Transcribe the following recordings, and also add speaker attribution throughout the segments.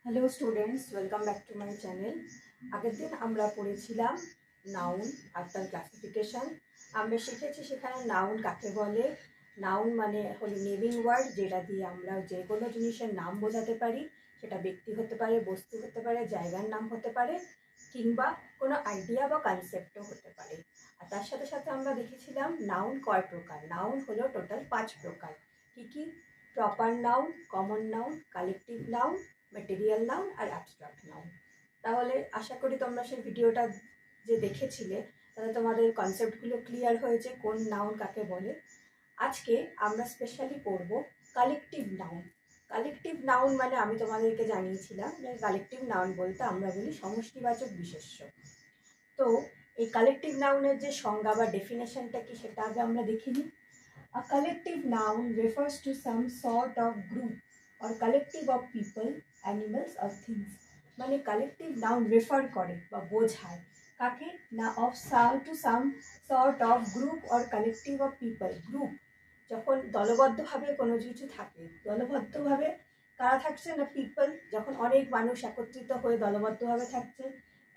Speaker 1: Hello students, welcome back to my channel. আগের দিন আমরা পড়েছিলাম নাউন আর তার ক্লাসিফিকেশান। আমরা শিখেছি সেখানে নাউন কাকে বলে। নাউন মানে হলো নেমিং ওয়ার্ড, যেটা দিয়ে আমরা যে কোনো জিনিসের নাম বোঝাতে পারি। সেটা ব্যক্তি হতে পারে, বস্তু হতে পারে, জায়গার নাম হতে পারে, কিংবা কোনো আইডিয়া বা কনসেপ্টও হতে পারে। আর তার সাথে সাথে আমরা দেখেছিলাম নাউন কয় প্রকার। নাউন হলো টোটাল 5 প্রকার। কী কী? Proper noun, common noun, collective noun, material noun আর অ্যাবস্ট্রাক্ট নাউন। তাহলে আশা করি তোমরা সেই ভিডিওটা যে দেখেছিলে তাহলে তোমাদের কনসেপ্টগুলো ক্লিয়ার হয়েছে কোন নাউন কাকে বলে। আজকে আমরা স্পেশালি পড়ব কালেকটিভ নাউন। কালেকটিভ নাউন মানে আমি তোমাদেরকে জানিয়েছিলাম যে কালেকটিভ নাউন বলতে আমরা বলি সমষ্টিবাচক বিশেষ্য। তো এই কালেকটিভ নাউনের যে সংজ্ঞা বা ডেফিনেশনটা কি সেটা আগে আমরা দেখে নিই। A collective noun refers to some sort of group or collective of people, animals or things. মানে কালেকটিভ নাউন রেফার করে বা বোঝায় কাকে না, of to some sort of group or collective of people. Group যখন দলবদ্ধভাবে কোনো কিছু থাকে, দলবদ্ধভাবে কারা থাকছে না, পিপল। যখন অনেক মানুষ একত্রিত হয়ে দলবদ্ধভাবে থাকছে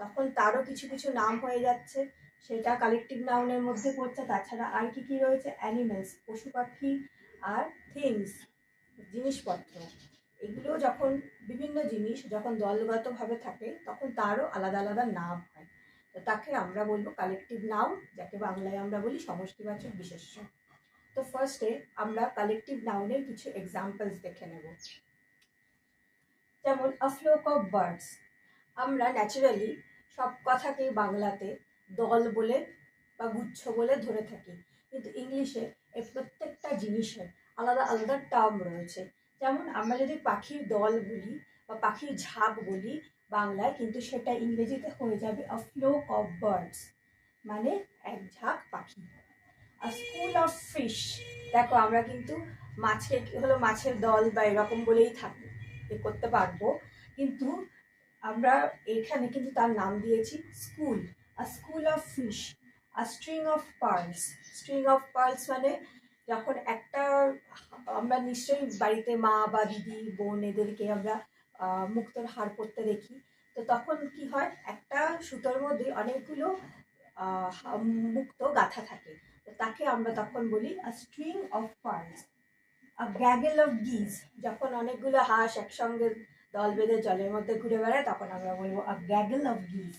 Speaker 1: তখন তারও কিছু কিছু নাম হয়ে যাচ্ছে, সেটা কালেকটিভ নাউনের মধ্যে পড়ছে। তাছাড়া আর কি কি রয়েছে? অ্যানিমেলস, পশু পাখি, আর থিংস, জিনিসপত্র। এগুলো যখন বিভিন্ন জিনিস যখন দলগতভাবে থাকে তখন তারও আলাদা আলাদা নাম হয়। তো তাকে আমরা বলবো কালেকটিভ নাউন, যাকে বাংলায় আমরা বলি সমষ্টিবাচক বিশেষ্য। তো ফার্স্টে আমরা কালেকটিভ নাউনের কিছু এক্সাম্পলস দেখে নেব। যেমন আ ফ্লোক অফ বার্ডস। আমরা ন্যাচারালি সব কথাকেই বাংলাতে দল বলে বা গুচ্ছ বলে ধরে থাকি, কিন্তু ইংলিশে এই প্রত্যেকটা জিনিসের আলাদা আলাদা টার্ম রয়েছে। যেমন আমরা যদি পাখির দল বলি বা পাখির ঝাঁক বলি বাংলায়, কিন্তু সেটা ইংরেজিতে হয়ে যাবে আ ফ্লোক অফ বার্ডস, মানে এক ঝাঁক পাখি। আর স্কুল অফ ফিশ, দেখো আমরা কিন্তু মাছকে হলো মাছের দল বা এরকম বলেই থাকি করতে পারবো, কিন্তু আমরা এখানে কিন্তু তার নাম দিয়েছি school. A school of fish, a string of pearls. String of pearls মানে যখন একটা, আমরা নিশ্চয়ই বাড়িতে মা বা দিদি বোন এদেরকে আমরা মুক্তোর হার পরতে দেখি। তো তখন কি হয়, একটা সুতোর মধ্যে অনেকগুলো মুক্তো গাঁথা থাকে, তো তাকে আমরা তখন বলি a string of pearls. A gaggle of geese, যখন অনেকগুলো হাঁস একসঙ্গে দল বেঁধে জলের মধ্যে ঘুরে বেড়ায় তখন আমরা বলবো আ গ্যাগেল অফ গিজ।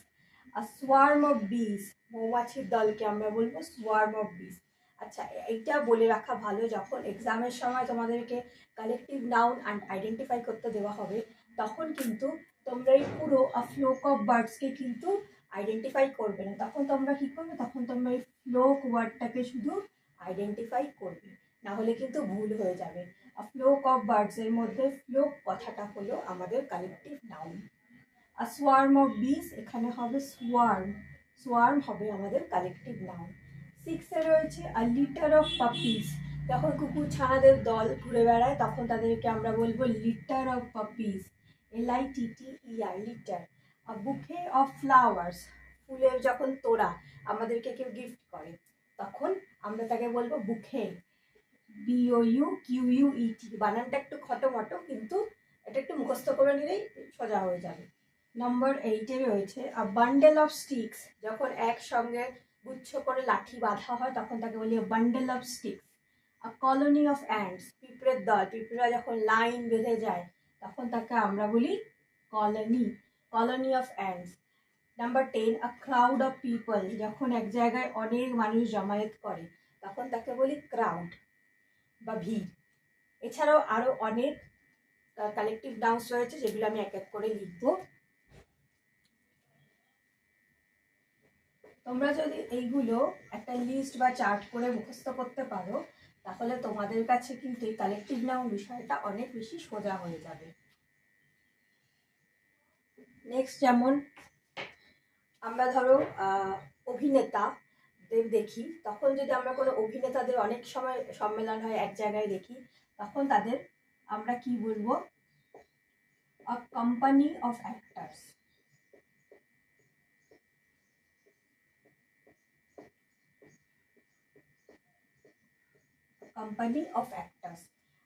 Speaker 1: আ সোয়ার্ম অফ বিজ, মৌমাছির দলকে আমরা বলবো সোয়ার্ম অফ বিজ। আচ্ছা, এইটা বলে রাখা ভালো, যখন এক্সামের সময় তোমাদেরকে কালেকটিভ নাউন আইডেন্টিফাই করতে দেওয়া হবে তখন কিন্তু তোমরা এই পুরো আ ফ্লোক অফ বার্ডসকে কিন্তু আইডেন্টিফাই করবে না। তখন তোমরা কী করবে, তখন তোমরা এই ফ্লোক ওয়ার্ডটাকে শুধু আইডেন্টিফাই করবে, না হলে কিন্তু ভুল হয়ে যাবে। ফ্লোক অফ বার্ডস এর মধ্যে ফ্লোক কথাটা হলো আমাদের কালেকটিভ নাউন। আর সোয়ার্ম অফ বিস, এখানে হবে সোয়ার্ম। সোয়ার্ম হবে আমাদের কালেকটিভ নাউন। 6 রয়েছে আ লিটার অফ পাপিস। যখন কুকুর ছানাদের দল ঘুরে বেড়ায় তখন তাদেরকে আমরা বলবো litter of puppies. LITTER, litter. A bouquet of flowers, ফুলের যখন তোড়া আমাদেরকে কেউ গিফট করে তখন আমরা তাকে বলবো বুকে। BOUQUET, বানানটা একটু খটোমটো, কিন্তু এটা একটু মুখস্থ করে নিলেই সোজা হয়ে যাবে। নম্বর 8 রয়েছে আ বান্ডেল অফ স্টিক্স। যখন একসঙ্গে গুচ্ছ করে লাঠি বাঁধা হয় তখন তাকে বলি bundle of sticks. A colony of ants, পিঁপড়ের দল। পিঁপড়েরা যখন লাইন বেঁধে যায় তখন তাকে আমরা বলি colony, colony of ants. Number 10 a crowd of people, যখন এক জায়গায় অনেক মানুষ জমায়েত করে তখন তাকে বলি ক্রাউড বা ভিড়। এছাড়াও আরও অনেক কালেকটিভ নাউন্স রয়েছে যেগুলো আমি এক এক করে লিখব। তোমরা যদি এইগুলো একটা লিস্ট বা চার্ট করে মুখস্থ করতে পারো তাহলে তোমাদের কাছে কিন্তু এই কালেকটিভ নাউন বিষয়টা অনেক বেশি সোজা হয়ে যাবে। নেক্সট, যেমন আমরা ধরো অভিনেতাদের দেখি, তখন যদি আমরা কোনো অভিনেতাদের অনেক সময় সম্মেলন হয় এক জায়গায় দেখি তখন তাদের আমরা কি বলবো, a company of actors. Company of actors.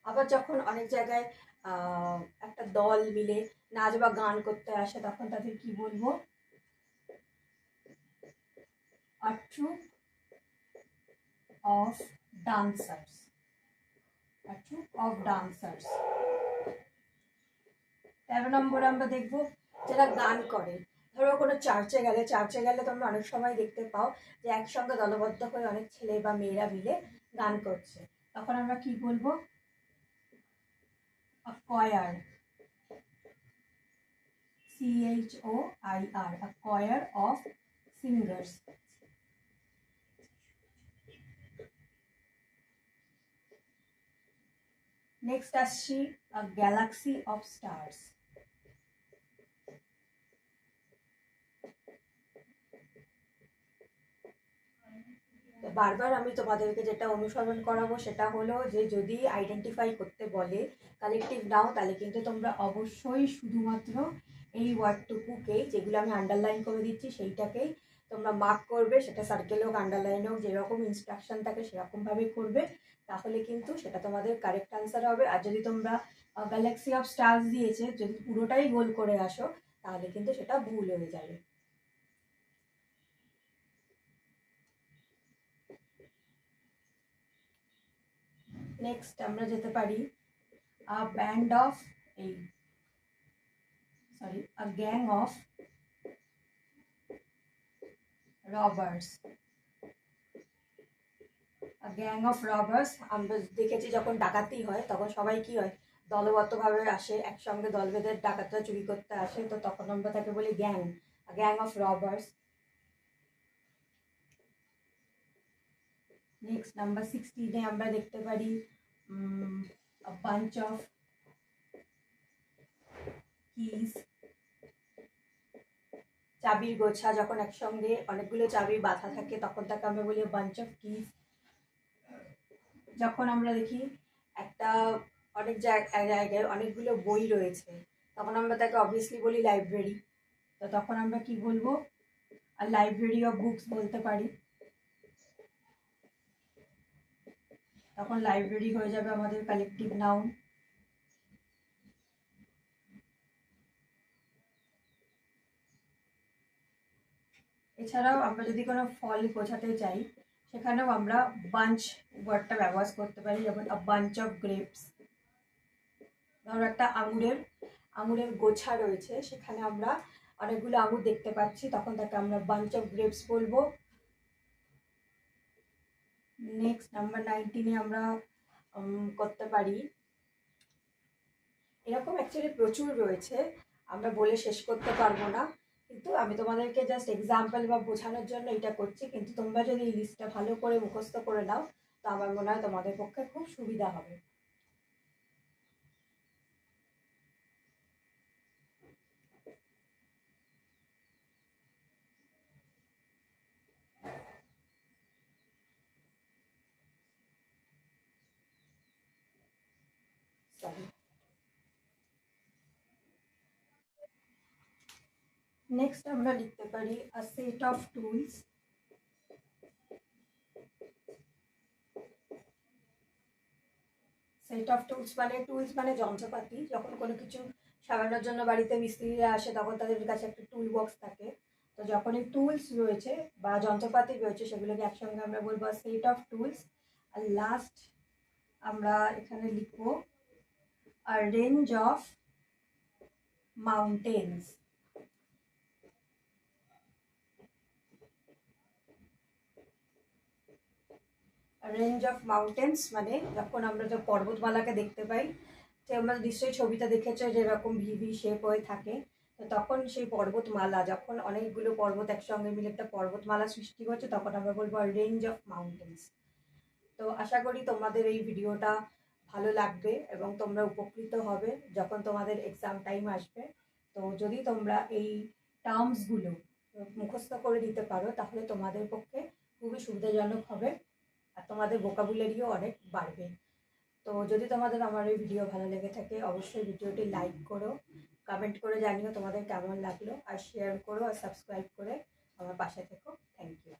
Speaker 1: আবার যখন অনেক জায়গায় একটা দল মিলে নাচ বা গান করতে আসে, তখন তাদের কি বলবো? A troupe of dancers. A troupe of dancers. 13 নম্বরে আমরা দেখবো যারা গান করে। ধরো কোনো চার্চে গেলে তোমরা অনেক সময় দেখতে পাও যে একসঙ্গে দলবদ্ধ হয়ে অনেক ছেলে বা মেয়েরা মিলে গান করছে, তখন আমরা কি বলবো? a choir, CHOIR, a choir of singers. Next আসছি a galaxy of stars. বারবার আমি তোমাদেরকে যেটা অনুসরণ করাবো সেটা হলো যে যদি আইডেন্টিফাই করতে বলে কালেকটিভ নাউন, তাহলে কিন্তু তোমরা অবশ্যই শুধুমাত্র এই ওয়ার্ডটুকুকেই, যেগুলো আমি আন্ডারলাইন করে দিচ্ছি সেইটাকেই তোমরা মার্ক করবে। সেটা সার্কেল হোক, আন্ডারলাইন হোক, যেরকম ইনস্ট্রাকশন থাকে সেরকমভাবে করবে, তাহলে কিন্তু সেটা তোমাদের কারেক্ট আনসার হবে। আর যদি তোমরা গ্যালাক্সি অফ স্টার্স দিয়েছে, যদি পুরোটাই গোল করে আসো, তাহলে কিন্তু সেটা ভুল হয়ে যাবে। নেক্সট আমরা যেতে পারি a band of a gang of robbers. a gang of robbers, আমরা দেখেছি যখন ডাকাতি হয় তখন সবাই কি হয়, দলবদ্ধভাবে আসে, একসঙ্গে দল বেঁধে ডাকাতরা চুরি করতে আসে, তো তখন আমরা তাকে বলি gang, a gang of robbers. Next number 16 আমরা দেখতে পারি a bunch of keys, চাবির গোছা। যখন একসঙ্গে অনেকগুলো চাবি বাঁধা থাকে তখন তাকে আমরা বলি বাঞ্চ অফ কিজ। যখন আমরা দেখি একটা অনেক জায়গায় অনেকগুলো বই রয়েছে, তখন আমরা তাকে অবভিয়াসলি বলি লাইব্রেরি, তো তখন আমরা কি বলবো? আর লাইব্রেরি অফ বুকস বলতে পারি, তখন লাইব্রেরি হয়ে যাবে আমাদের কালেকটিভ নাউন। এছাড়াও আমরা যদি কোনো ফল বোঝাতে চাই, সেখানেও আমরা বাঞ্চ ওয়ার্ডটা ব্যবহার করতে পারি, যেমন আ বাঞ্চ অফ গ্রেপস। ধরো একটা আঙুরের গোছা রয়েছে, সেখানে আমরা অনেকগুলো আঙুর দেখতে পাচ্ছি, তখন তাকে আমরা বাঞ্চ অফ গ্রেপস বলবো। নেক্সট নাম্বার 19 আমরা করতে পারি, এরকম অ্যাকচুয়ালি প্রচুর রয়েছে, আমরা বলে শেষ করতে পারবো না, কিন্তু আমি তোমাদেরকে জাস্ট এক্সাম্পল বা বোঝানোর জন্য এটা করছি। কিন্তু তোমরা যদি এই লিস্টটা ভালো করে মুখস্থ করে নাও, তো আমার মনে হয় তোমাদের পক্ষে খুব সুবিধা হবে। নেক্সট আমরা লিখতে পারি a set of tools. Set of tools মানে যন্ত্রপাতি। যখন কোনো কিছু সারানোর জন্য বাড়িতে মিস্ত্রিরা আসে, তখন তাদের কাছে একটা টুল বক্স থাকে, তো যখন এই টুলস রয়েছে বা যন্ত্রপাতি রয়েছে, সেগুলোকে একসঙ্গে আমরা বলবো সেট অফ টুলস। আর লাস্ট আমরা এখানে লিখবো a range of mountains. Range of mountains মানে যখন আমরা যে পর্বতমালাকে দেখতে পাই, যে আমরা নিশ্চয়ই ছবিটা দেখেছো যেরকম ভিভি শেপ হয়ে থাকে, তো তখন সেই পর্বতমালা, যখন অনেকগুলো পর্বত একসঙ্গে মিলে একটা পর্বতমালা সৃষ্টি হচ্ছে, তখন আমরা বলবো রেঞ্জ অফ মাউন্টেন্স। তো আশা করি তোমাদের এই ভিডিওটা ভালো লাগবে এবং তোমরা উপকৃত হবে যখন তোমাদের এক্সাম টাইম আসবে। তো যদি তোমরা এই টার্মসগুলো মুখস্থ করে দিতে পারো, তাহলে তোমাদের পক্ষে খুবই সুবিধাজনক হবে আর তোমাদের ভোকাবুলারিও অনেক বাড়বে। তো যদি তোমাদের আমার এই ভিডিও ভালো লেগে থাকে, অবশ্যই ভিডিওটি লাইক করো, কমেন্ট করে জানিও তোমাদের কেমন লাগলো, আর শেয়ার করো আর সাবস্ক্রাইব করে আমার পাশে থেকো। Thank you.